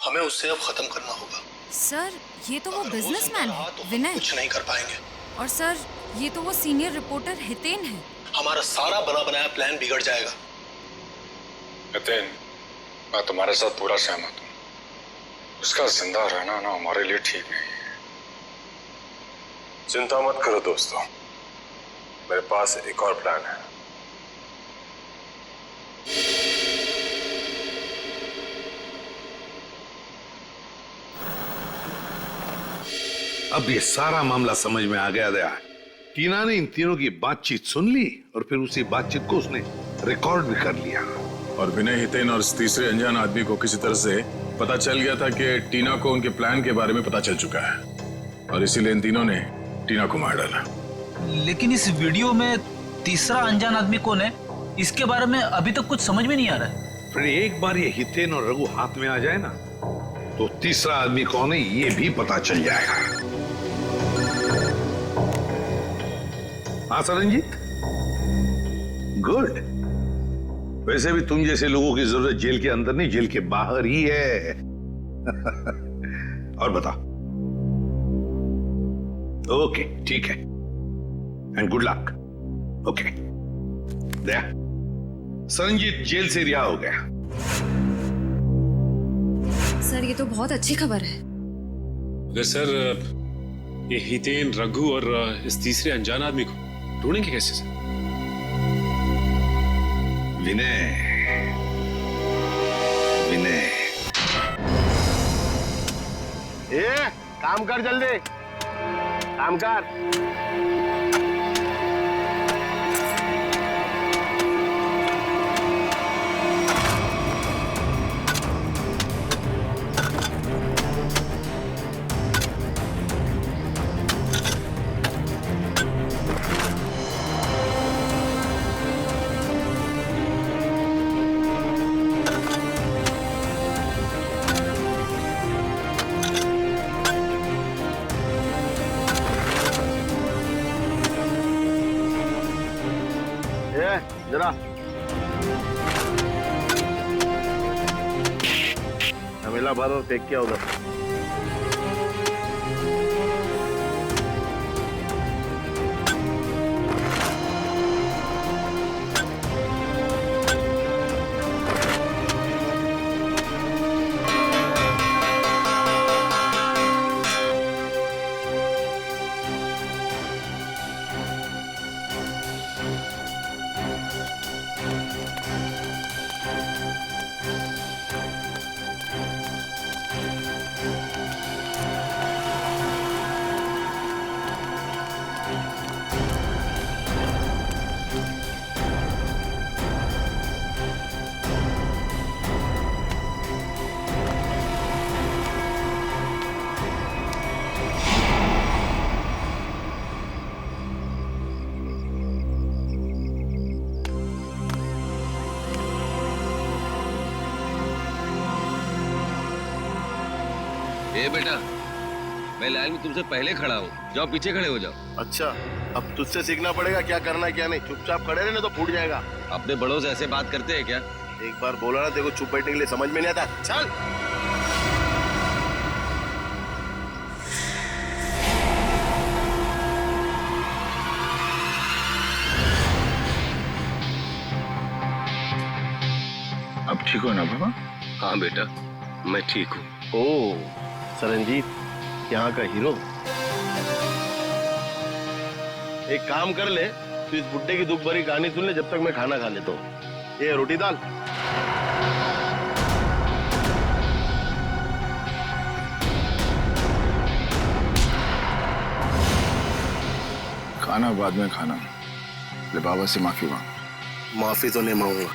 हमें उससे अब खत्म करना होगा। सर, ये तो वो अगर बिजनेसमैन रहा है, तो हम विनय। कुछ नहीं कर पाएंगे। और सर, ये तो वो सीनियर रिपोर्टर हितेन है। हमारा सारा बना बनाया प्लान बिगड़ जाएगा। हितेन, मैं तुम्हारे साथ पूरा सहमत हूँ। उसका जिंदा रहना ना हमारे लिए ठीक नहीं है। चिंता मत करो दोस्तों, मेरे पास एक और प्लान है। अब ये सारा मामला समझ में आ गया दया। टीना ने इन तीनों की बातचीत सुन ली और फिर उसी बातचीत को उसने रिकॉर्ड भी कर लिया। और विनय, हितेन और इस तीसरे अनजान आदमी को किसी तरह से पता चल गया था कि टीना को उनके प्लान के बारे में पता चल चुका है और इसीलिए इन तीनों ने टीना को मार डाला। लेकिन इस वीडियो में तीसरा अनजान आदमी कौन है, इसके बारे में अभी तक कुछ समझ में नहीं आ रहा है। फिर एक बार ये हितेन और रघु हाथ में आ जाए ना, तो तीसरा आदमी कौन है ये भी पता चल जाएगा। हाँ सरनजीत, गुड। वैसे भी तुम जैसे लोगों की जरूरत जेल के अंदर नहीं, जेल के बाहर ही है। और बता। ओके, ठीक है, and good luck. Okay, Daya, Saranjit jail से रिहा हो गया। सर, ये तो बहुत अच्छी खबर है। अगर सर ये हितेन, रघु और इस तीसरे अनजान आदमी को ढूंढेंगे कैसे सर? विनय, विनय, काम कर जल्दी, काम कर। जरा हमेला भरो, फेंक किया उधर। ए बेटा, मैं लाइन में तुमसे पहले खड़ा हूँ, जाओ पीछे खड़े हो जाओ। अच्छा, अब तुझसे सीखना पड़ेगा क्या करना है क्या नहीं। चुपचाप खड़े रहने तो फूट जाएगा। अपने बड़ों से ऐसे बात करते हैं क्या? एक बार बोला ना, देखो चुप बैठने के लिए समझ में नहीं आता। चल। अब ठीक हो ना बाबा? हाँ बेटा, मैं ठीक हूँ। ओ सरनजीत, यहाँ का हीरो। एक काम कर ले, तू इस बुड्ढे की दुख भरी कहानी सुन ले जब तक मैं खाना खा लेता हूँ। ये रोटी दाल। खाना बाद में खाना। ले बाबा से माफी मांग। माफी तो नहीं मांगूंगा।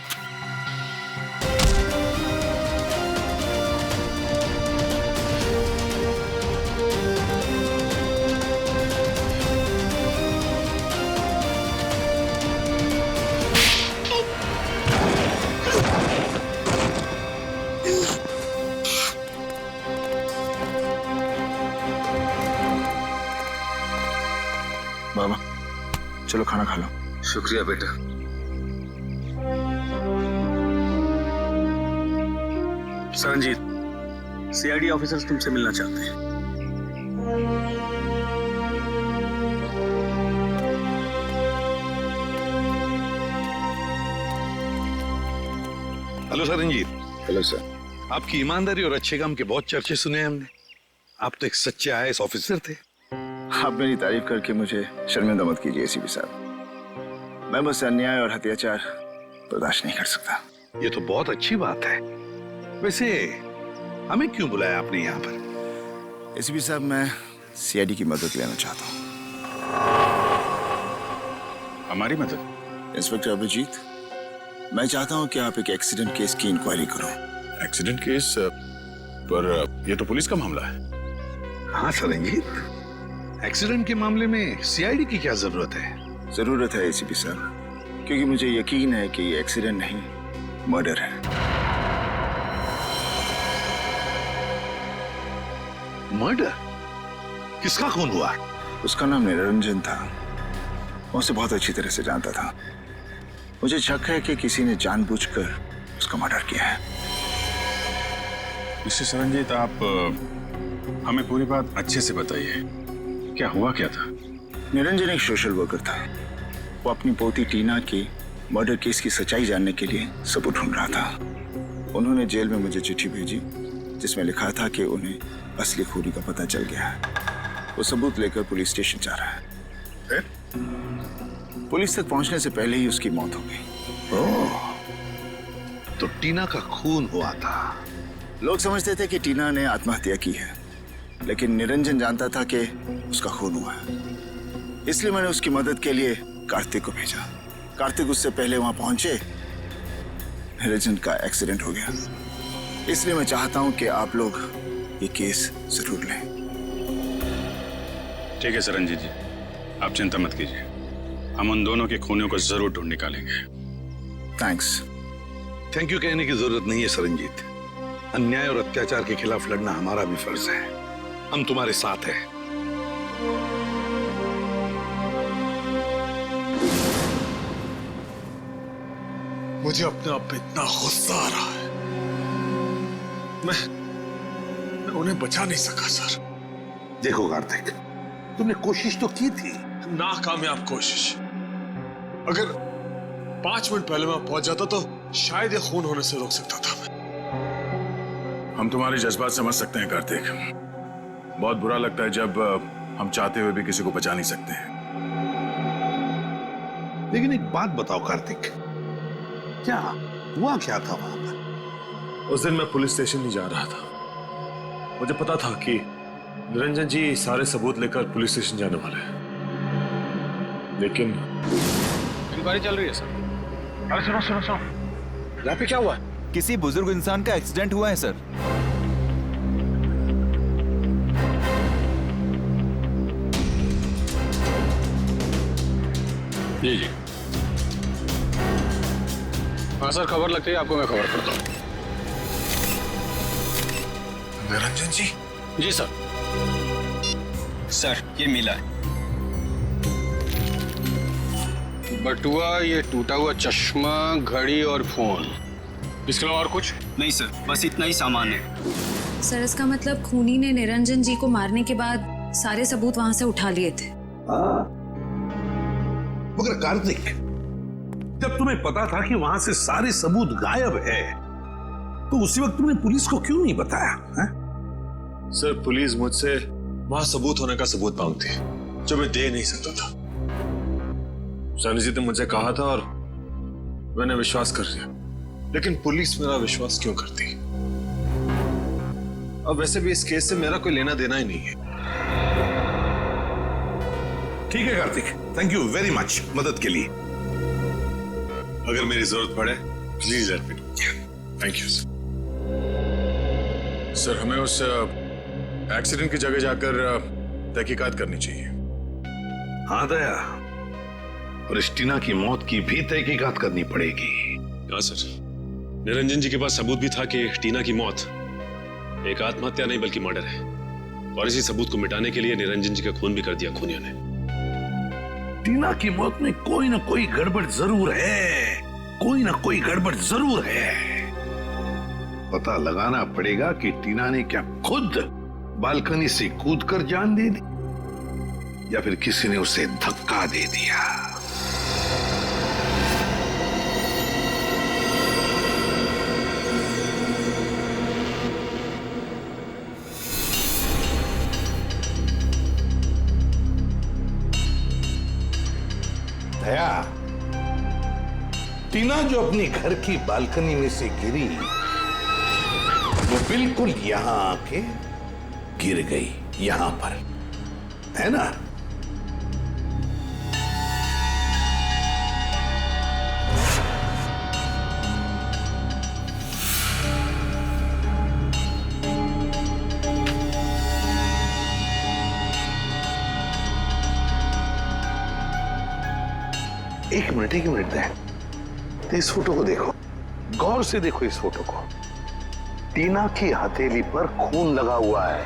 बाबा चलो खाना खा लो। शुक्रिया बेटा। सरनजीत, सीआईडी ऑफिसर्स तुमसे मिलना चाहते हैं। Hello sir Ranjeet. Hello sir. आपकी ईमानदारी और अच्छे काम के बहुत चर्चे सुने हैं हमने। आप तो एक सच्चे आईएएस ऑफिसर थे। आप मेरी तारीफ करके मुझे शर्मिंदा मत कीजिए एसीपी साहब। मैं बस अन्याय और अत्याचार बर्दाश्त नहीं कर सकता। ये तो बहुत अच्छी बात है। वैसे हमें क्यों बुलाया आपने यहाँ पर? एसीपी साहब, मैं सीआईडी की मदद लेना चाहता हूँ। हमारी मदद? इंस्पेक्टर अभिजीत, मैं चाहता हूँ कि आप एक एक्सीडेंट केस की इंक्वायरी करो। Accident case? पर ये तो पुलिस का मामला है। हाँ सर रंजीत, एक्सीडेंट के मामले में सीआईडी की क्या जरूरत है? जरूरत है एसीपी साहब, क्योंकि मुझे यकीन है कि ये एक्सीडेंट नहीं, मर्डर है। मर्डर? किसका खून हुआ? उसका नाम निरंजन था। मैं उसे बहुत अच्छी तरह से जानता था। मुझे शक है कि किसी ने जानबूझकर उसका मर्डर किया है। मिस्टर सरंजीत, आप हमें पूरी बात अच्छे से बताइए। क्या हुआ क्या था? निरंजन एक सोशल वर्कर था। वो अपनी पोती टीना की मर्डर केस की सच्चाई जानने के लिए सबूत ढूंढ रहा था। उन्होंने जेल में मुझे चिट्ठी भेजी जिसमें लिखा था कि उन्हें असली खूनी का पता चल गया है। वो सबूत लेकर पुलिस स्टेशन जा रहा है। पुलिस तक पहुंचने से पहले ही उसकी मौत हो गई। ओह, तो टीना का खून हुआ था। लोग समझते थे कि टीना ने आत्महत्या की है, लेकिन निरंजन जानता था कि उसका खून हुआ है। इसलिए मैंने उसकी मदद के लिए कार्तिक को भेजा। कार्तिक उससे पहले वहां पहुंचे, निरंजन का एक्सीडेंट हो गया। इसलिए मैं चाहता हूं कि आप लोग ये केस जरूर लें। ठीक है सरंजीत जी, आप चिंता मत कीजिए। हम उन दोनों के खूनियों को जरूर ढूंढ निकालेंगे। थैंक्स। थैंक यू कहने की जरूरत नहीं है सरंजीत। अन्याय और अत्याचार के खिलाफ लड़ना हमारा भी फर्ज है। हम तुम्हारे साथ हैं। मुझे अपने आप पे इतना गुस्सा आ रहा है। मैं उन्हें बचा नहीं सका सर। देखो कार्तिक, तुमने कोशिश तो की थी। नाकामयाब कोशिश। अगर 5 मिनट पहले मैं पहुंच जाता तो शायद ये खून होने से रोक सकता था मैं। हम तुम्हारे जज्बात समझ सकते हैं कार्तिक। बहुत बुरा लगता है जब हम चाहते हुए भी किसी को बचा नहीं सकते हैं। लेकिन एक बात बताओ कार्तिक, क्या हुआ क्या था वहां पर? उस दिन मैं पुलिस स्टेशन नहीं जा रहा था। मुझे पता था कि निरंजन जी सारे सबूत लेकर पुलिस स्टेशन जाने वाले हैं, लेकिन इंक्वायरी चल रही है सर। अरे सुनो सुनो सुनो, यहाँ पे क्या हुआ है? किसी बुजुर्ग इंसान का एक्सीडेंट हुआ है सर। जी जी। हाँ सर, खबर लगती है आपको, मैं खबर करता हूँ। निरंजन जी? जी सर। सर ये मिला है। बटुआ, ये टूटा हुआ चश्मा, घड़ी और फोन। इसके अलावा और कुछ नहीं सर, बस इतना ही सामान है। सर, इसका मतलब खूनी ने निरंजन जी को मारने के बाद सारे सबूत वहां से उठा लिए थे। मगर कार्तिक, जब तुम्हें पता था कि वहां से सारे सबूत गायब है, तो उसी वक्त तुमने पुलिस को क्यों नहीं बताया? सर, पुलिस मुझसे वहां सबूत होने का सबूत मांगती है जो मैं दे नहीं सकता था। सरजीत ने मुझसे कहा था और मैंने विश्वास कर लिया, लेकिन पुलिस मेरा विश्वास क्यों करती? अब वैसे भी इस केस से मेरा कोई लेना देना ही नहीं है। ठीक है Kartik, thank you very much मदद के लिए। अगर मेरी जरूरत पड़े please let me know. Thank you sir. Sir, हमें उस एक्सीडेंट की जगह जाकर तहकीकात करनी चाहिए। हाँ दया, और इस टीना की मौत की भी तहकीकात करनी पड़ेगी। हाँ सर, निरंजन जी के पास सबूत भी था कि टीना की मौत एक आत्महत्या नहीं बल्कि मर्डर है, और इसी सबूत को मिटाने के लिए निरंजन जी का खून भी कर दिया खूनियों ने। टीना की मौत में कोई ना कोई गड़बड़ जरूर है, कोई ना कोई गड़बड़ जरूर है। पता लगाना पड़ेगा कि टीना ने क्या खुद बालकनी से कूदकर जान दे दी या फिर किसी ने उसे धक्का दे दिया। दया, टीना जो अपनी घर की बालकनी में से गिरी वो बिल्कुल यहां आके गिर गई, यहां पर, है ना? एक मिनट दे। तो इस फोटो को देखो, गौर से देखो इस फोटो को। टीना की हथेली पर खून लगा हुआ है,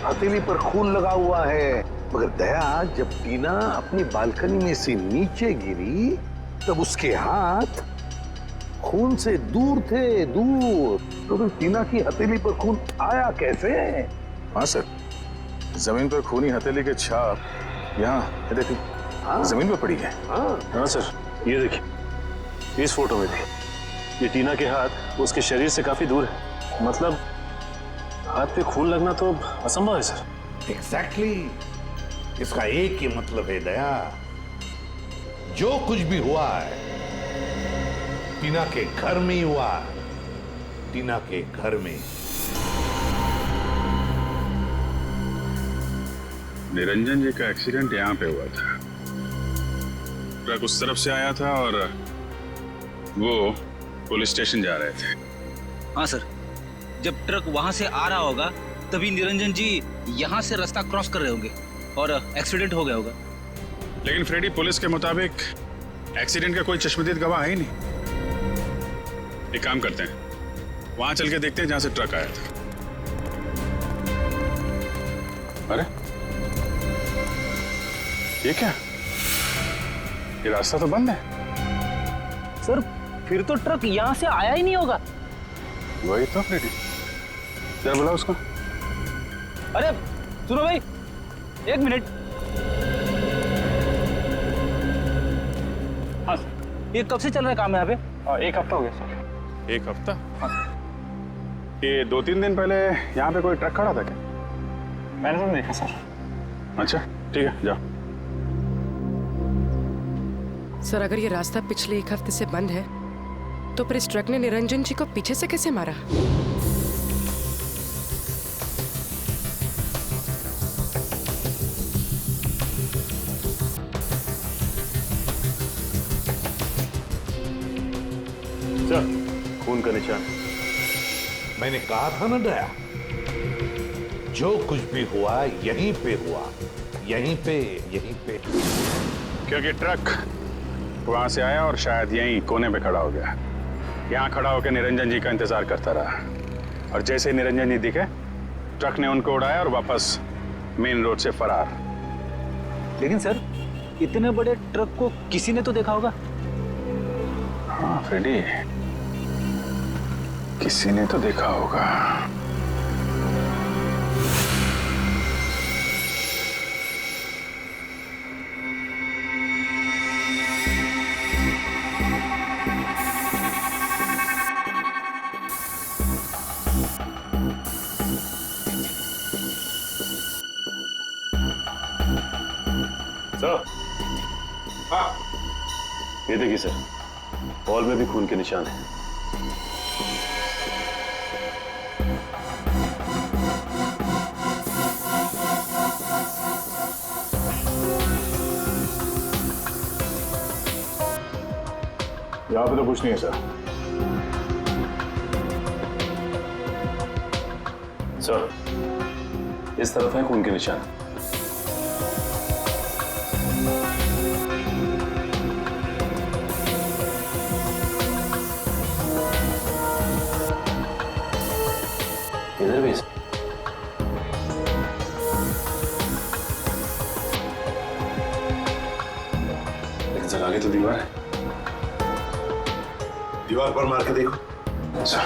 हथेली पर खून लगा हुआ है। मगर दया, जब टीना अपनी बालकनी में से नीचे गिरी तब उसके हाथ खून से दूर थे, दूर। तो फिर टीना की हथेली पर खून आया कैसे? हाँ सर, जमीन पर खूनी हथेली के छाप यहाँ देखिए, जमीन पर पड़ी है। हाँ सर, ये देखिए, इस फोटो में भी ये टीना के हाथ उसके शरीर से काफी दूर है। मतलब हाथ पे खून लगना तो असंभव है सर। एग्जैक्टली। इसका एक ही मतलब है दया, जो कुछ भी हुआ है टीना के घर में ही हुआ है, टीना के घर में। निरंजन जी का एक्सीडेंट यहाँ पे हुआ था। ट्रक उस तरफ से आया था और वो पुलिस स्टेशन जा रहे थे। हाँ सर, जब ट्रक वहां से आ रहा होगा तभी निरंजन जी यहाँ से रास्ता क्रॉस कर रहे होंगे और एक्सीडेंट हो गया होगा। लेकिन फ्रेडी, पुलिस के मुताबिक एक्सीडेंट का कोई चश्मदीद गवाह है ही नहीं। एक काम करते हैं, वहां चल के देखते हैं जहां से ट्रक आया था। अरे ये क्या, ये रास्ता तो बंद है। सर, फिर तो ट्रक यहाँ से आया ही नहीं होगा। वही तो फ्रेडी, क्या बोला उसको? अरे सुनो भाई, एक मिनट। हाँ, ये कब से चल रहा है काम यहाँ पे? एक हफ्ता हो गया सर। एक हफ्ता? ये 2-3 दिन पहले यहाँ पे कोई ट्रक खड़ा था क्या? मैंने तो देखा सर। अच्छा ठीक है, जाओ। सर, अगर ये रास्ता पिछले 1 हफ्ते से बंद है तो फिर इस ट्रक ने निरंजन जी को पीछे से कैसे मारा? सर, खून का निशान। मैंने कहा था ना दया, जो कुछ भी हुआ यहीं पे हुआ, यहीं पे। क्योंकि ट्रक वहां से आया और शायद यहीं कोने पे खड़ा हो गया। यहाँ खड़ा होकर निरंजन जी का इंतजार करता रहा और जैसे ही निरंजन जी दिखे, ट्रक ने उनको उड़ाया और वापस मेन रोड से फरार। लेकिन सर, इतने बड़े ट्रक को किसी ने तो देखा होगा। हाँ फ्रेडी, किसी ने तो देखा होगा। सर, हाँ, ये देखिए सर, हॉल में भी खून के निशान हैं। यहाँ पे तो कुछ नहीं है सर। सर, इस तरफ है खून के निशान। इधर भी लेकिन सर, आगे तो दीवार है। दीवार पर मार के देखो। अच्छा।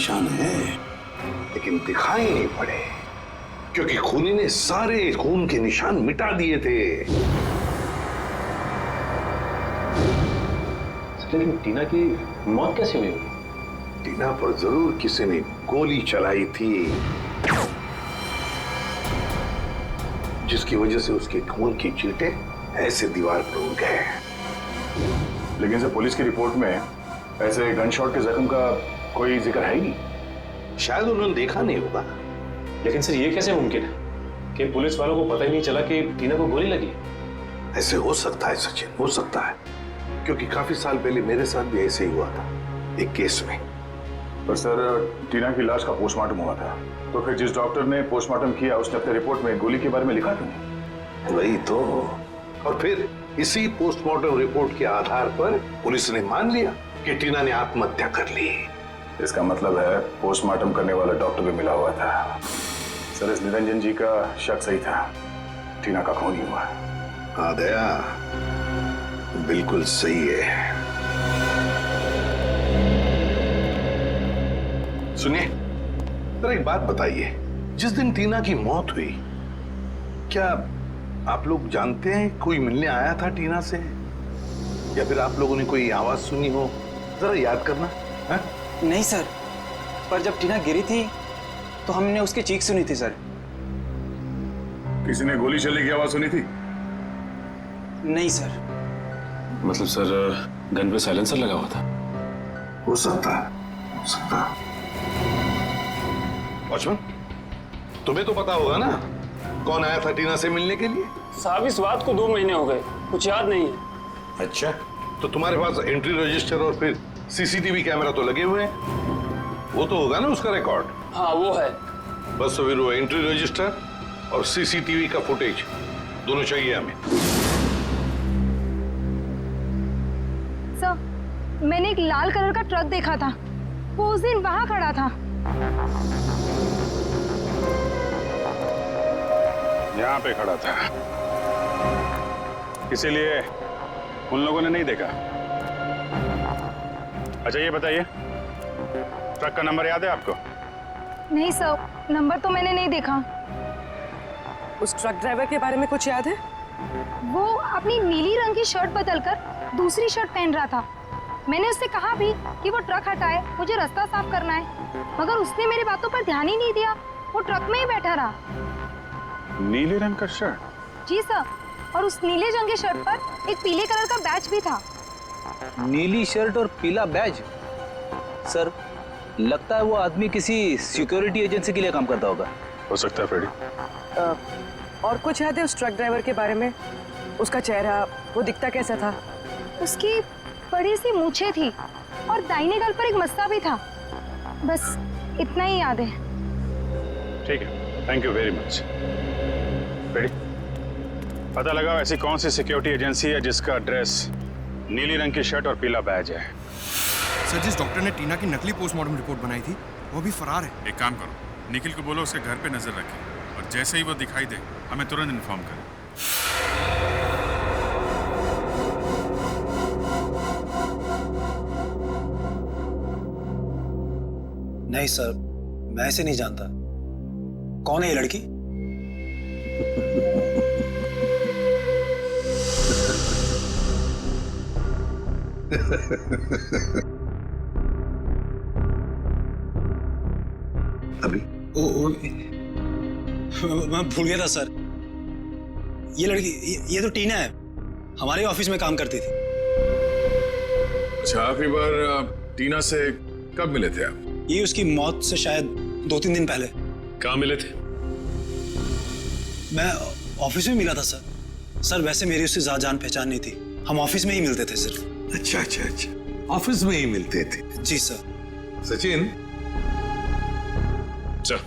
निशान हैं, लेकिन दिखाई नहीं पड़े क्योंकि खूनी ने सारे खून के निशान मिटा दिए थे। लेकिन टीना की मौत कैसे हुई होगी? टीना पर जरूर किसी ने गोली चलाई थी, जिसकी वजह से उसके खून की चींटे ऐसे दीवार पर उड़ गए। लेकिन सर पुलिस की रिपोर्ट में ऐसे गन शॉट के जख्म का कोई जिक्र है ही नहीं। शायद उन्होंने देखा नहीं होगा। लेकिन सर ये कैसे मुमकिन है कि पुलिस वालों को पता ही नहीं चला कि टीना को गोली लगी? ऐसे हो सकता है सचिन, हो सकता है, क्योंकि काफी साल पहले मेरे साथ भी ऐसे ही हुआ था एक केस में। पर सर टीना की लाश का पोस्टमार्टम हुआ था, तो फिर जिस डॉक्टर ने पोस्टमार्टम किया उसने अपने रिपोर्ट में गोली के बारे में लिखा क्यों नहीं? वही तो। और फिर इसी पोस्टमार्टम रिपोर्ट के आधार पर पुलिस ने मान लिया कि टीना ने आत्महत्या कर ली। इसका मतलब है पोस्टमार्टम करने वाला डॉक्टर भी मिला हुआ था। सर इस निरंजन जी का शक सही था, टीना का खून ही हुआ। हाँ दया, बिल्कुल सही है। सुनिए, जरा एक बात बताइए, जिस दिन टीना की मौत हुई, क्या आप लोग जानते हैं कोई मिलने आया था टीना से, या फिर आप लोगों ने कोई आवाज सुनी हो? जरा याद करना। है? नहीं सर, पर जब टीना गिरी थी तो हमने उसकी चीख सुनी थी सर। किसी ने गोली चलने की आवाज सुनी थी? नहीं सर। मतलब सर गन पे साइलेंसर लगा हुआ था? हो सकता है, हो सकता है। वॉचमैन, तुम्हें तो पता होगा ना कौन आया था टीना से मिलने के लिए? साहब इस बात को 2 महीने हो गए, कुछ याद नहीं है। अच्छा, तो तुम्हारे पास एंट्री रजिस्टर और फिर सीसीटीवी कैमरा तो लगे हुए हैं, वो तो होगा ना उसका रिकॉर्ड? हाँ वो है। बस तो फिर वो एंट्री रजिस्टर और सीसीटीवी का फुटेज दोनों चाहिए हमें। सर, मैंने एक लाल कलर का ट्रक देखा था, वो उस दिन वहां खड़ा था। यहाँ पे खड़ा था, इसीलिए उन लोगों ने नहीं देखा। अच्छा ये बताइए, ट्रक का नंबर याद है आपको? नहीं सर, नंबर तो मैंने नहीं देखा। उस ट्रक ड्राइवर के बारे में कुछ याद है? वो अपनी नीली रंग की शर्ट बदलकर दूसरी शर्ट पहन रहा था। मैंने उससे कहा भी कि वो ट्रक हटाए, मुझे रास्ता साफ करना है, मगर उसने मेरी बातों पर ध्यान ही नहीं दिया, वो ट्रक में ही बैठा रहा। नीले रंग का शर्ट? जी सर, और उस नीले रंग की शर्ट पर एक पीले कलर का बैच भी था। नीली शर्ट और पीला बैज? सर लगता है वो आदमी किसी सिक्योरिटी एजेंसी के लिए काम करता होगा। हो सकता है फ्रेडी। और कुछ याद है उस ट्रक ड्राइवर के बारे में? उसका चेहरा, वो दिखता कैसा था? उसकी बड़ी सी मूछें थी और दाहिने गाल पर एक मस्सा भी था। बस इतना ही याद है। ठीक है, thank you very much. Freddy, पता लगाओ ऐसी कौन सी सिक्योरिटी एजेंसी है जिसका ड्रेस नीली रंग की शर्ट और पीला बैज है। सर, जिस डॉक्टर ने टीना की नकली पोस्टमार्टम रिपोर्ट बनाई थी वो भी फरार है। एक काम करो, निखिल को बोलो उसके घर पे नजर रखे, और जैसे ही वो दिखाई दे हमें तुरंत इन्फॉर्म करें। नहीं सर, मैं ऐसे नहीं जानता। कौन है ये लड़की? अभी मैं भूल गया था सर। ये लड़की, ये तो टीना है, हमारे ऑफिस में काम करती थी। अच्छा, आखिरी बार टीना से कब मिले थे आप? ये उसकी मौत से शायद 2-3 दिन पहले। कहाँ मिले थे? मैं ऑफिस में मिला था सर। सर वैसे मेरी उससे ज्यादा जान पहचान नहीं थी, हम ऑफिस में ही मिलते थे सिर्फ। अच्छा अच्छा अच्छा, ऑफिस में ही मिलते थे? जी सर। सचिन, चल।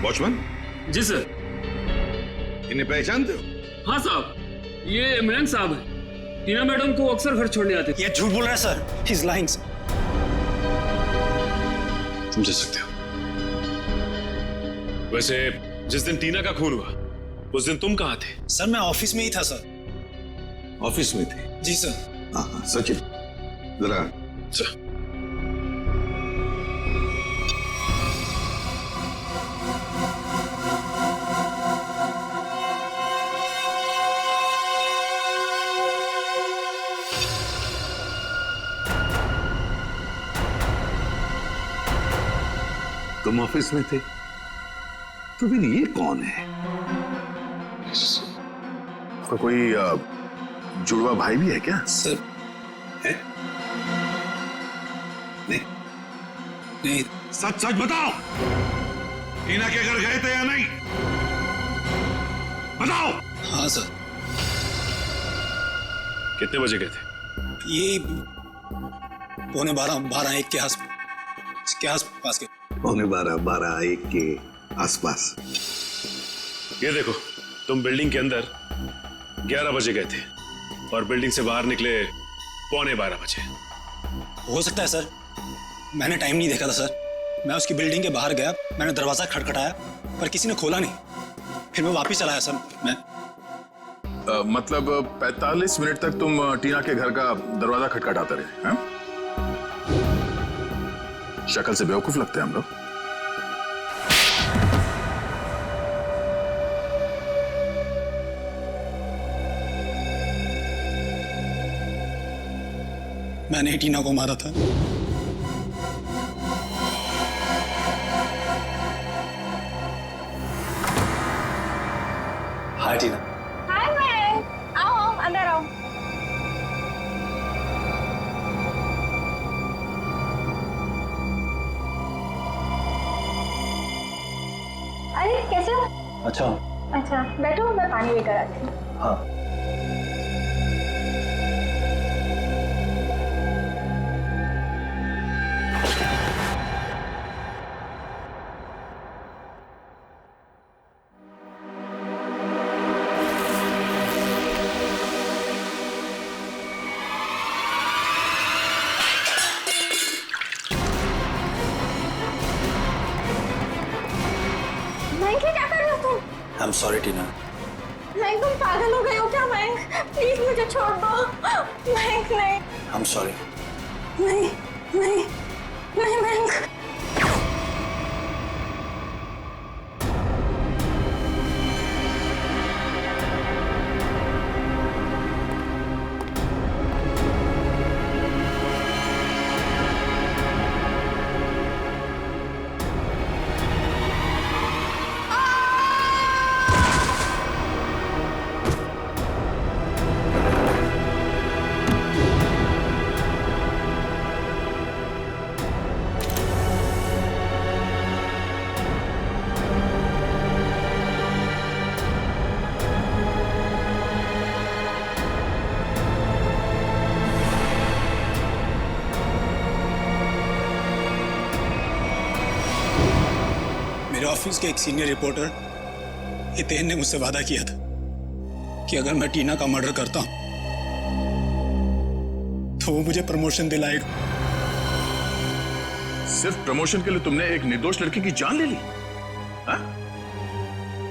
वॉचमैन। जी सर। इन्हें पहचानते हो? हाँ साहब, ये इमरान साहब है। टीना मैडम को अक्सर घर छोड़ने आते थे। ये झूठ बोल रहा है सर, ही इज लाइंग। समझ सकते हो। वैसे जिस दिन टीना का खून हुआ उस दिन तुम कहाँ थे? सर मैं ऑफिस में ही था सर। ऑफिस में थे? जी सर। हाँ सचिन जरा तुम ऑफिस में थे तो फिर ये कौन है? कोई जुड़वा भाई भी है क्या? सर है? नहीं नहीं। सच सच बताओ, टीना के घर गए थे या नहीं? बताओ। हाँ सर। कितने बजे गए थे? ये 11:45 के आसपास के। 11:45 के आसपास। ये देखो, तुम बिल्डिंग के अंदर 11 बजे गए थे और बिल्डिंग से बाहर निकले 11:15 बजे। हो सकता है सर, मैंने टाइम नहीं देखा था सर। मैं उसकी बिल्डिंग के बाहर गया, मैंने दरवाजा खटखटाया पर किसी ने खोला नहीं। फिर मैं वापस चला आया सर। मैं मतलब 45 मिनट तक तुम टीना के घर का दरवाजा खटखटाते रहे हैं? शक्ल से बेवकूफ लगते हैं हम लोग। मैंने ही टीना को मारा था। हाय टीना। हाय मयंक, आओ अंदर आओ। अरे कैसे हो? अच्छा बैठो, मैं पानी लेकर आती हूँ। हाँ। मयंक क्या कर रहे हो तुम? I'm sorry टीना। मयंक तुम पागल हो गए हो क्या? मयंक प्लीज मुझे छोड़ दो। मयंक नहीं। I'm sorry। नहीं नहीं नहीं मयंक। मेरे ऑफिस के एक सीनियर रिपोर्टर हितेन ने मुझसे वादा किया था कि अगर मैं टीना का मर्डर करता हूं तो वो मुझे प्रमोशन दिलाएगा। सिर्फ प्रमोशन के लिए तुमने एक निर्दोष लड़की की जान ले ली? हाँ?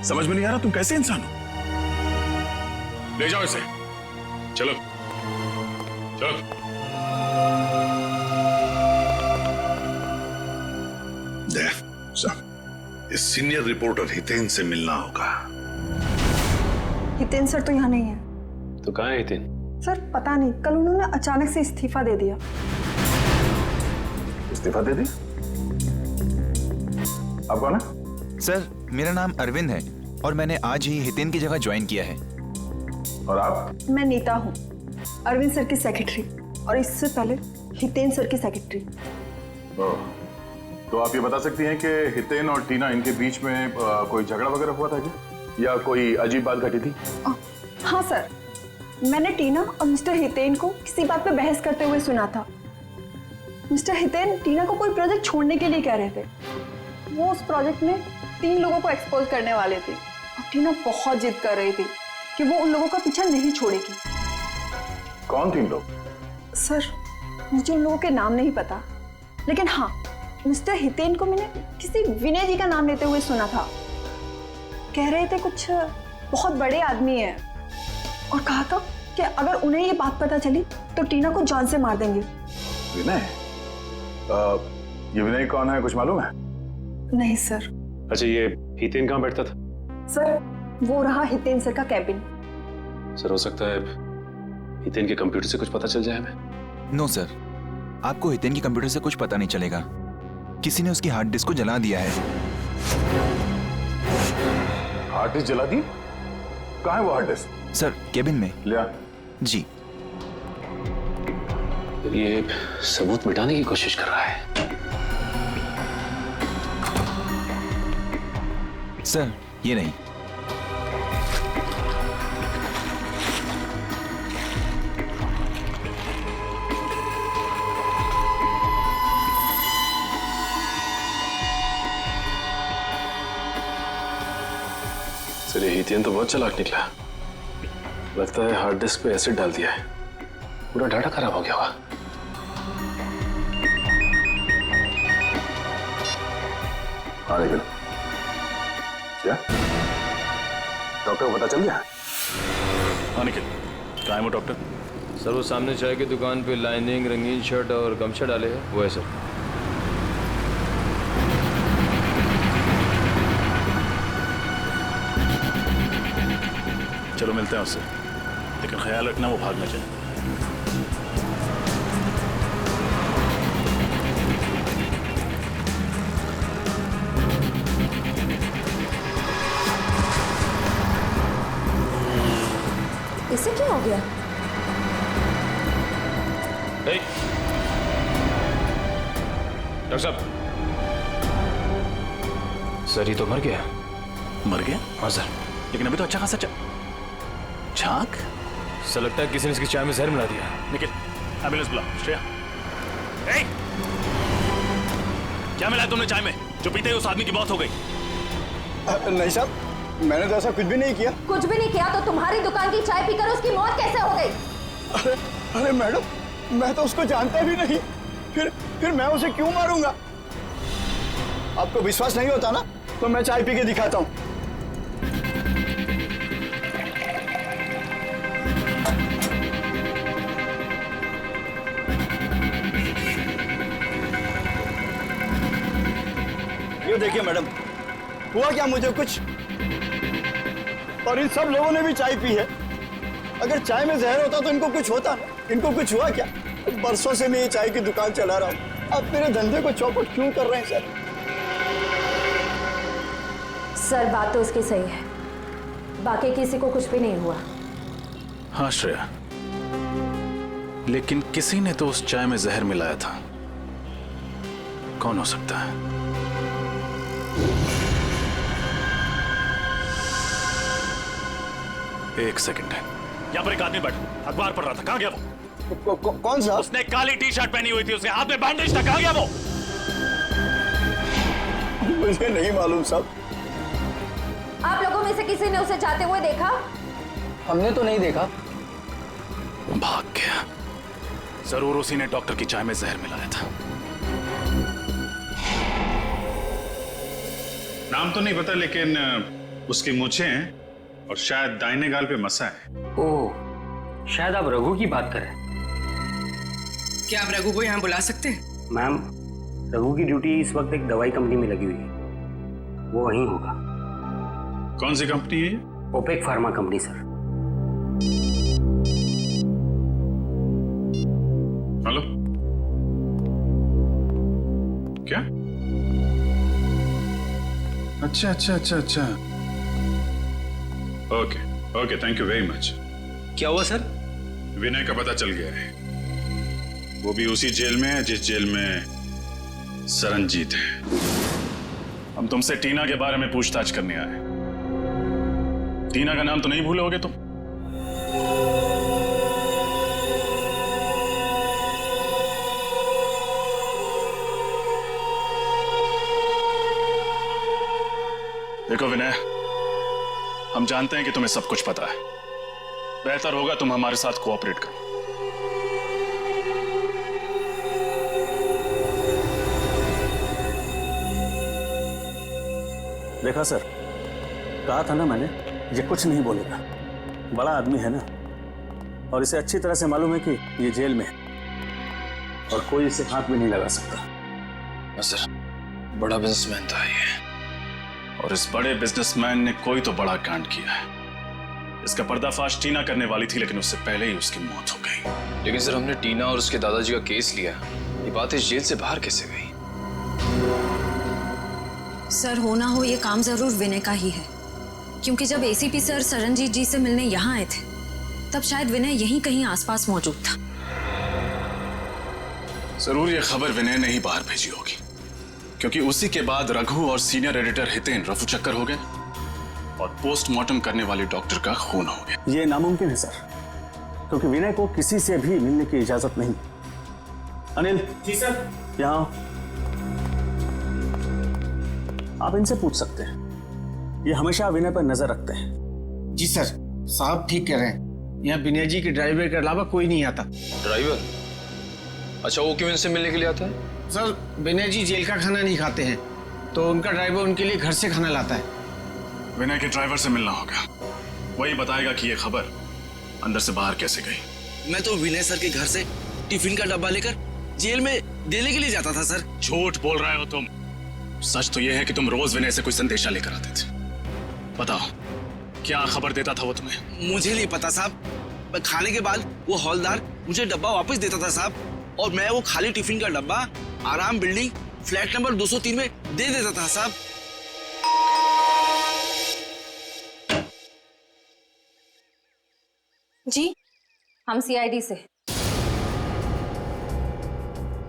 समझ में नहीं आ रहा तुम कैसे इंसान हो? ले जाओ इसे। चलो चलो। इस सीनियर रिपोर्टर हितेन से मिलना होगा। हितेन सर तो यहाँ नहीं है। तो कहाँ है हितेन? सर पता नहीं, कल उन्होंने अचानक से इस्तीफा दे दिया। इस्तीफा दे दी? आप कौन है? सर मेरा नाम अरविंद है और मैंने आज ही हितेन की जगह ज्वाइन किया है। और आप? मैं नीता हूँ, अरविंद सर की सेक्रेटरी, और इससे पहले हितेन सर की सेक्रेटरी। तो आप ये बता सकती हैं कि हितेन और टीना इनके बीच में कोई झगड़ा वगैरह हुआ था क्या, या कोई अजीब बात घटी थी? हाँ सर, मैंने टीना और मिस्टर हितेन को किसी बात पे बहस करते हुए सुना था। मिस्टर हितेन टीना को कोई प्रोजेक्ट छोड़ने के लिए कह रहे थे। वो उस प्रोजेक्ट में 3 लोगों को एक्सपोज करने वाले थे और टीना बहुत जिद कर रही थी कि वो उन लोगों का पीछा नहीं छोड़ेगी। कौन 3 लोग? सर मुझे उन लोगों के नाम नहीं पता, लेकिन हाँ मिस्टर हितेन को मैंने किसी विनय जी का नाम लेते हुए सुना था। कह रहे थे कुछ बहुत बड़े आदमी हैं और कहा था कि अगर उन्हें ये बात पता चली तो टीना को जान से मार देंगे। विनय, ये विनय कौन है, कुछ मालूम है? नहीं सर। अच्छा, ये हितेन कहाँ बैठता था? सर वो रहा हितेन सर का कैबिन। सर हो सकता है हितेन के कंप्यूटर से कुछ पता चल जाए हमें। नो सर, आपको हितेन की कंप्यूटर से कुछ पता नहीं चलेगा। किसी ने उसकी हार्ड डिस्क को जला दिया है। हार्ड डिस्क जला दी? कहाँ है वो हार्ड डिस्क? सर केबिन में। लिया जी। ये सबूत मिटाने की कोशिश कर रहा है। सर ये नहीं। सर ये हितेन तो बहुत चालाक निकला। लगता है हार्ड डिस्क पे एसिड डाल दिया है, पूरा डाटा खराब हो गया होगा। हाँ निकल। क्या डॉक्टर को पता चल गया? हाँ निकल, कहाँ है वो डॉक्टर? सर वो सामने चाय की दुकान पे लाइनिंग, रंगीन शर्ट और गमछा डाले हैं, वो है सर। चलो मिलते हैं उससे, लेकिन ख्याल रखना वो भाग न जाए। इसे क्या हो गया? डॉक्टर साहब, सर ये तो मर गया। मर गया? हाँ सर। लेकिन अभी तो अच्छा खासा झांक। सर लगता है किसी ने इसकी चाय में जहर मिला दिया। निकल, एम्बुलेंस बुलाओ। श्रेया, क्या मिला तुमने चाय में जो पीते ही उस आदमी की मौत हो गई? नहीं साहब, मैंने तो ऐसा कुछ भी नहीं किया। कुछ भी नहीं किया तो तुम्हारी दुकान की चाय पीकर उसकी मौत कैसे हो गई? अरे मैडम, मैं तो उसको जानता भी नहीं, फिर मैं उसे क्यों मारूंगा? आपको विश्वास नहीं होता ना, तो मैं चाय पी के दिखाता हूँ। ये देखिए मैडम, हुआ क्या मुझे कुछ, और इन सब लोगों ने भी चाय पी है। अगर चाय में जहर होता तो इनको कुछ होता ना। इनको कुछ हुआ क्या? बरसों से मैं ये चाय की दुकान चला रहा हूँ, आप मेरे धंधे को चौपट क्यों कर रहे हैं सर? सर बात तो उसकी सही है, बाकी किसी को कुछ भी नहीं हुआ। हाँ श्रेया, लेकिन किसी ने तो उस चाय में जहर मिलाया था। कौन हो सकता है? एक सेकंड, यहाँ पर एक आदमी बैठा अखबार पढ़ रहा था, कहाँ गया वो? कौन सा? उसने काली टी शर्ट पहनी हुई थी, उसके हाथ में बैंडेज था, कहाँ गया वो? मुझे नहीं मालूम साहब। आप लोगों में से किसी ने उसे जाते हुए देखा? हमने तो नहीं देखा। भाग गया। जरूर उसी ने डॉक्टर की चाय में जहर मिलाया था। नाम तो नहीं पता, लेकिन उसकी मूछें हैं और शायद दाहिने गाल पे मसा है। ओह, शायद आप रघु की बात करें। क्या आप रघु को यहाँ बुला सकते हैं? मैम, रघु की ड्यूटी इस वक्त एक दवाई कंपनी में लगी हुई है, वो वहीं होगा। कौन सी कंपनी है? Opec pharma company sir. Hello, क्या? अच्छा अच्छा अच्छा अच्छा, okay okay, thank you very much. क्या हुआ सर? विनय का पता चल गया है, वो भी उसी जेल में है जिस जेल में सरनजीत है। हम तुमसे टीना के बारे में पूछताछ करने आए। टीना का नाम तो नहीं भूलोगे तुम? देखो विनय, हम जानते हैं कि तुम्हें सब कुछ पता है। बेहतर होगा तुम हमारे साथ कोऑपरेट करो। देखा सर, कहा था ना मैंने, ये कुछ नहीं बोलेगा। बड़ा आदमी है ना, और इसे अच्छी तरह से मालूम है कि ये जेल में है और कोई इसे हाथ भी नहीं लगा सकता। सर, बड़ा बिजनेसमैन था ये, और इस बड़े बिजनेसमैन ने कोई तो बड़ा कांड किया है। इसका पर्दाफाश टीना करने वाली थी, लेकिन उससे पहले ही उसकी मौत हो गई। लेकिन सर, हमने टीना और उसके दादाजी का केस लिया, ये बात इस जेल से बाहर कैसे गई? सर, हो ना हो ये काम जरूर विनय का ही है, क्योंकि जब एसीपी सर सरनजीत जी से मिलने यहाँ आए थे तब शायद विनय यहीं कहीं आसपास मौजूद था। जरूर ये खबर विनय ने ही बाहर भेजी होगी, क्योंकि उसी के बाद रघु और सीनियर एडिटर हितेन रफू चक्कर हो गए और पोस्टमार्टम करने वाले डॉक्टर का खून हो गया। ये नामुमकिन है सर, क्योंकि विनय को किसी से भी मिलने की इजाजत नहीं। अनिल जी सर, यहाँ आप इनसे पूछ सकते हैं, ये हमेशा विनय पर नजर रखते हैं। जी सर, साहब ठीक कह रहे हैं, यहाँ विनय जी के ड्राइवर के अलावा कोई नहीं आता। ड्राइवर? अच्छा, वो क्यों इनसे मिलने के लिए आता है? सर, विनय जी जेल का खाना नहीं खाते हैं, तो उनका ड्राइवर उनके लिए घर से खाना लाता है। विनय के ड्राइवर से मिलना होगा, वही बताएगा कि ये खबर अंदर से बाहर कैसे गई। मैं तो विनय सर के घर से टिफिन का डब्बा लेकर जेल में देने के लिए जाता था सर। झूठ बोल रहे हो तुम। सच तो यह है कि तुम रोज विनय से कोई संदेशा लेकर आते थे। बताओ, क्या खबर देता था वो तुम्हें? मुझे नहीं पता साहब। खाने के बाद वो हौलदार मुझे डब्बा वापस देता था साहब, और मैं वो खाली टिफिन का डब्बा आराम बिल्डिंग फ्लैट नंबर 203 में दे देता था साहब। जी, हम सीआईडी से।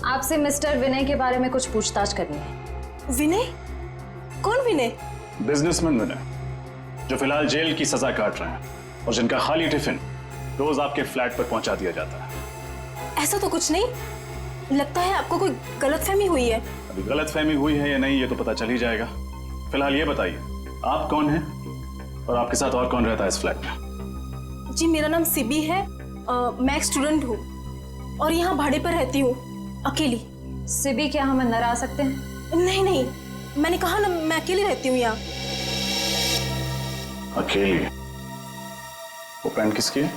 आपसे मिस्टर विनय के बारे में कुछ पूछताछ करनी है। विनय? कौन विनय? बिजनेसमैन विनय, जो फिलहाल जेल की सजा काट रहे हैं और जिनका खाली टिफिन रोज आपके फ्लैट पर पहुंचा दिया जाता है। ऐसा तो कुछ नहीं, लगता है आपको कोई गलतफहमी हुई है। अभी गलतफहमी हुई है या नहीं ये तो पता चल ही जाएगा। फिलहाल ये बताइए, आप कौन हैं और आपके साथ और कौन रहता है इस फ्लैट में? जी, मेरा नाम सिबी है, मैं एक स्टूडेंट हूँ और यहाँ भाड़े पर रहती हूँ, अकेली। सिबी, क्या हम अंदर आ सकते हैं? नहीं नहीं, मैंने कहा ना, मैं अकेली रहती हूँ यहाँ। अकेली? वो पेन किसकी है?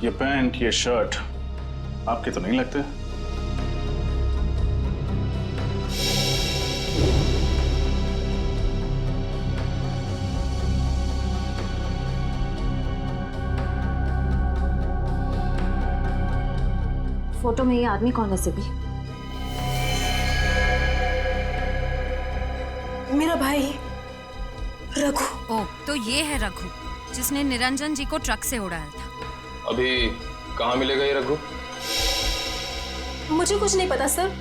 ये पैंट, ये शर्ट आपके तो नहीं लगते? फोटो में ये आदमी कौन है सिबी? मेरा भाई रघु। ओ, तो ये है रघु जिसने निरंजन जी को ट्रक से उड़ाया था। अभी कहाँ मिलेगा ये रघु? मुझे कुछ नहीं पता सर,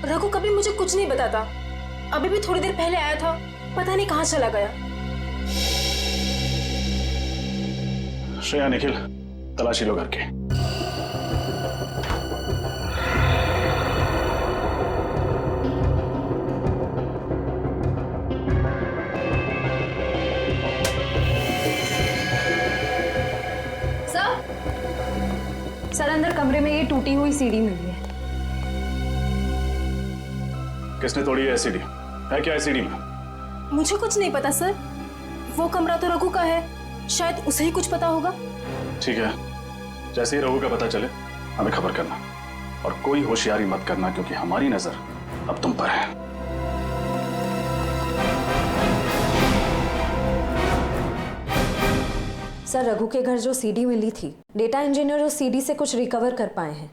रघु कभी मुझे कुछ नहीं बताता। अभी भी थोड़ी देर पहले आया था, पता नहीं कहाँ चला गया। श्रेया, निखिल, तलाशी लो घर के। सर, अंदर कमरे में ये टूटी हुई सीढ़ी मिली है। किसने तोड़ी है सीढ़ी? है क्या सीढ़ी में? मुझे कुछ नहीं पता सर, वो कमरा तो रघु का है, शायद उसे ही कुछ पता होगा। ठीक है, जैसे ही रघु का पता चले हमें खबर करना, और कोई होशियारी मत करना, क्योंकि हमारी नजर अब तुम पर है। सर, रघु के घर जो सीडी मिली थी, डेटा इंजीनियर उस सीडी से कुछ रिकवर कर पाए हैं।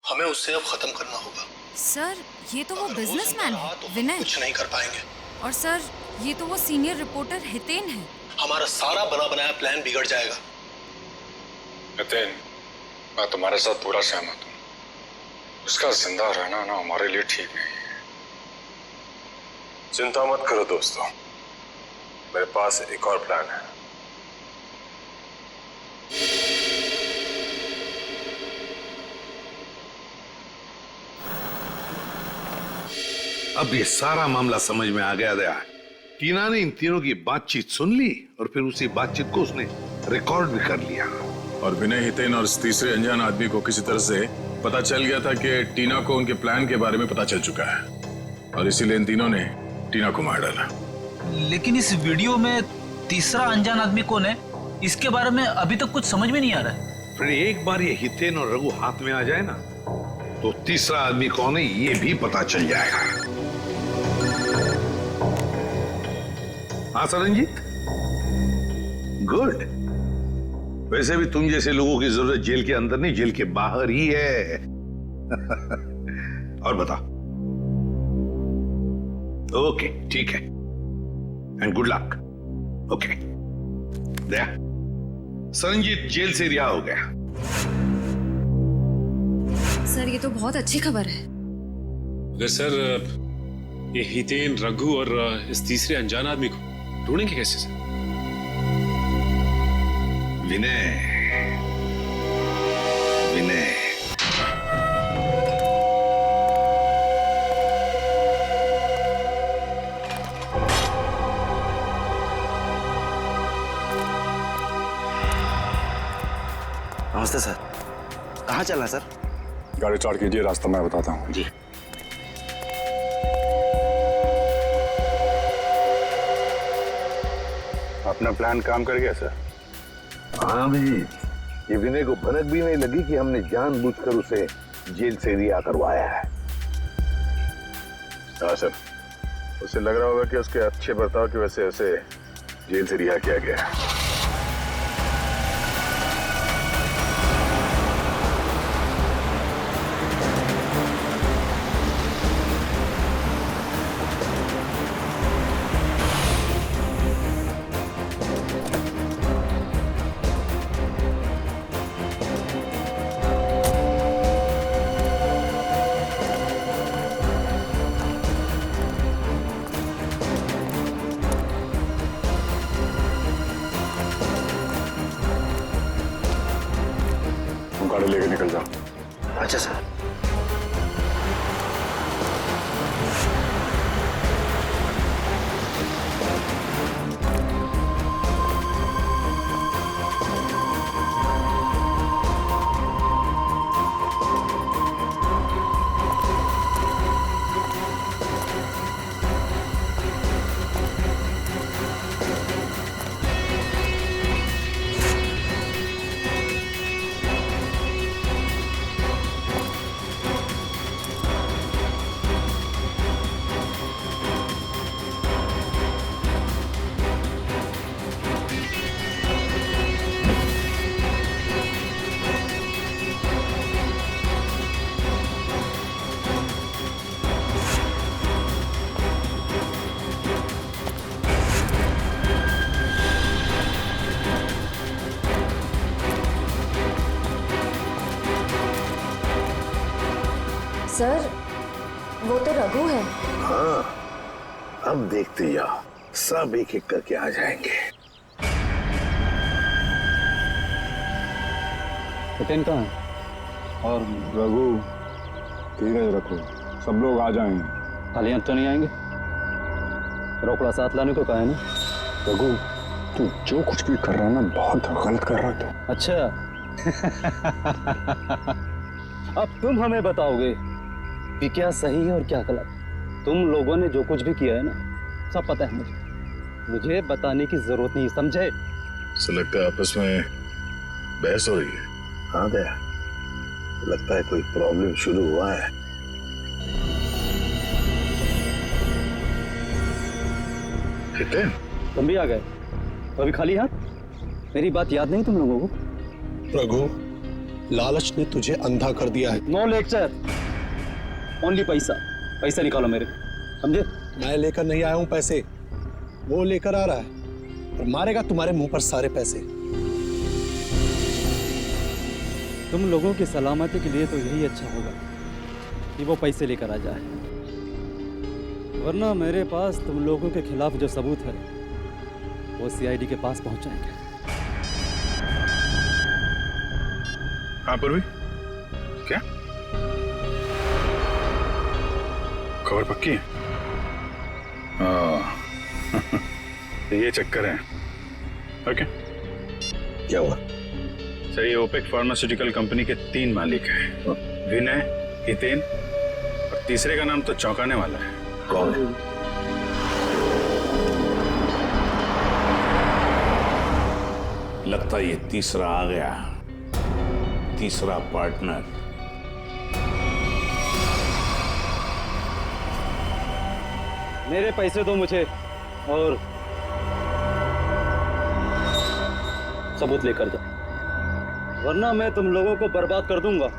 हमें उससे अब खत्म करना होगा। सर, ये तो वो बिजनेसमैन है विनय। कुछ नहीं कर पाएंगे। और सर, ये तो वो सीनियर रिपोर्टर हितेन है। हमारा सारा बना बनाया प्लान बिगड़ जाएगा। हितेन, मैं तुम्हारे साथ पूरा सहमत हूँ। उसका जिंदा रहना ना हमारे लिए ठीक नहीं है। चिंता मत करो दोस्तों, मेरे पास एक और प्लान है। अब ये सारा मामला समझ में आ गया दया। टीना ने इन तीनों की बातचीत सुन ली और फिर उसी बातचीत को उसने रिकॉर्ड भी कर लिया। और विनय हितेन और इस तीसरे अनजान आदमी को किसी तरह से पता चल गया था कि टीना को उनके प्लान के बारे में पता चल चुका है और इसीलिए इन तीनों ने टीना को मार डाला। लेकिन इस वीडियो में तीसरा अनजान आदमी कौन है, इसके बारे में अभी तक कुछ समझ में नहीं आ रहा है। फिर एक बार ये हितेन और रघु हाथ में आ जाए ना, तो तीसरा आदमी कौन है ये भी पता चल जाएगा। हाँ सरनजीत, गुड। वैसे भी तुम जैसे लोगों की जरूरत जेल के अंदर नहीं, जेल के बाहर ही है। और बता। ओके ठीक है, and good luck. Okay Daya, Saranjit jail से रिहा हो गया। सर ये तो बहुत अच्छी खबर है। अगर सर ये हितेन, रघु और इस तीसरे अनजान आदमी को ढूंढेंगे कैसे सर? विनय, विनय नमस्ते सर। कहाँ चलना सर? गाड़ी स्टार्ट कीजिए, रास्ता मैं बताता हूँ। जी। अपना प्लान काम कर गया सर? हाँ भी, ये विनय को भनक भी नहीं लगी कि हमने जानबूझकर उसे जेल से रिहा करवाया है। हाँ सर, उसे लग रहा होगा कि उसके अच्छे बर्ताव की वजह से उसे जेल से रिहा किया गया है। गाड़ी लेके निकल जाओ। अच्छा सर। सर वो तो रघु है। हाँ, अब देखते जाओ, सब एक एक करके आ जाएंगे। हितेन कहाँ है? और रघु, धीरज रखो, सब लोग आ जाएंगे। खाली तो नहीं आएंगे, रोकड़ा साथ लाने को कहा है ना। रघु, तू जो कुछ भी कर रहा है ना, बहुत गलत कर रहा है तू। अच्छा अब तुम हमें बताओगे कि क्या सही है और क्या गलत। तुम लोगों ने जो कुछ भी किया है ना, सब पता है मुझे बताने की जरूरत नहीं, समझे? से लगता है आपस में बहस हो रही है। हाँ दया, लगता है कोई प्रॉब्लम शुरू हुआ है। हितेन, तुम भी आ गए? अभी खाली हाथ? मेरी बात याद नहीं तुम लोगों को? रघु, लालच ने तुझे अंधा कर दिया है। नो लेक्चर, ओनली पैसा। पैसा निकालो मेरे, समझे? मैं लेकर नहीं आया हूं पैसे, वो लेकर आ रहा है और मारेगा तुम्हारे मुंह पर सारे पैसे। तुम लोगों की सलामती के लिए तो यही अच्छा होगा कि वो पैसे लेकर आ जाए, वरना मेरे पास तुम लोगों के खिलाफ जो सबूत है वो सीआईडी के पास पहुंचाएंगे। हाँ पूर्वी, क्या खबर पक्की है? तो ये चक्कर है। ओके, क्या हुआ? सर, ये ओपेक फार्मास्यूटिकल कंपनी के 3 मालिक हैं, विनय, हितेन और तीसरे का नाम तो चौंकाने वाला है। कौन है? लगता है ये तीसरा आ गया, तीसरा पार्टनर। मेरे पैसे दो मुझे और सबूत लेकर जाओ, वरना मैं तुम लोगों को बर्बाद कर दूंगा।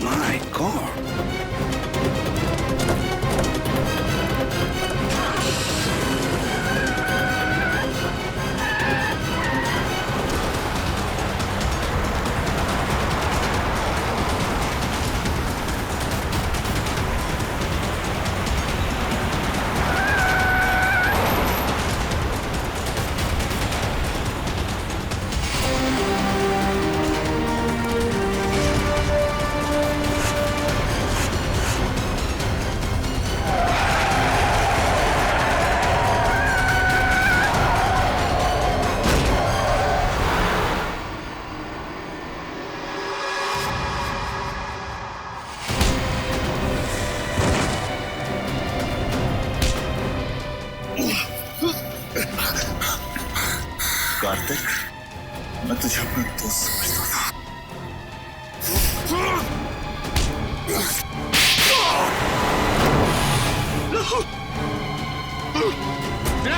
My God! कार्तिक, मैं तुझे अपना दोस्त समझता था।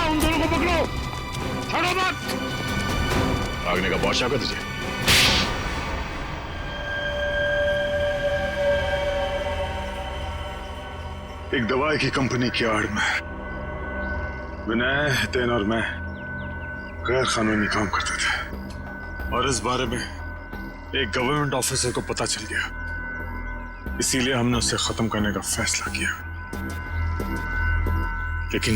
उन दोनों को पकड़ो, छोड़ो मत। भागने का बहुत शौक है तुझे? एक दवाई की कंपनी की आड़ में विनय, हितेन और मैं गैर कानूनी काम करते थे और इस बारे में एक गवर्नमेंट ऑफिसर को पता चल गया, इसीलिए हमने उसे खत्म करने का फैसला किया। लेकिन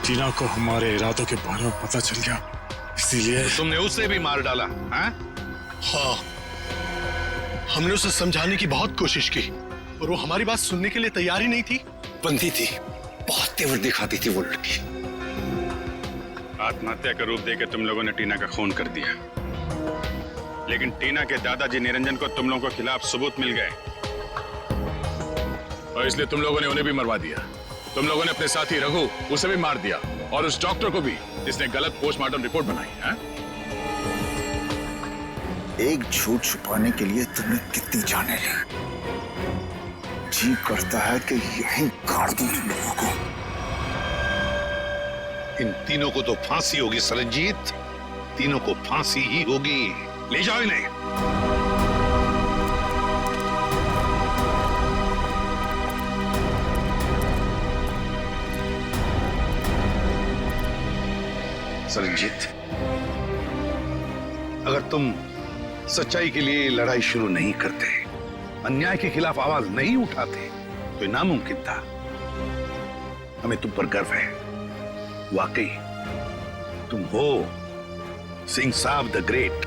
टीना को हमारे इरादों के बारे में पता चल गया, इसीलिए तुमने उसे भी मार डाला? हाँ, हमने उसे समझाने की बहुत कोशिश की और वो हमारी बात सुनने के लिए तैयार ही नहीं थी। बंदी थी, बहुत तेवर दिखाती थी वो लड़की। आत्महत्या का रूप देकर तुम लोगों ने टीना का खून कर दिया, लेकिन टीना के दादाजी निरंजन को तुम लोगों के खिलाफ सबूत मिल गए और इसलिए तुम लोगों ने उन्हें भी मरवा दिया। तुम लोगों ने अपने साथी रघु उसे भी मार दिया और उस डॉक्टर को भी, जिसने गलत पोस्टमार्टम रिपोर्ट बनाई है। एक झूठ छुपाने के लिए तुमने कितनी जाने ली। जी करता है कि यहीं गाड़ दूं तुम लोगों को। इन तीनों को तो फांसी होगी सरनजीत, तीनों को फांसी ही होगी। ले जाओ इन्हें। सरनजीत, अगर तुम सच्चाई के लिए लड़ाई शुरू नहीं करते, अन्याय के खिलाफ आवाज नहीं उठाते, तो ये नामुमकिन था। हमें तुम पर गर्व है। वाकई तुम हो सिंह साहब द ग्रेट।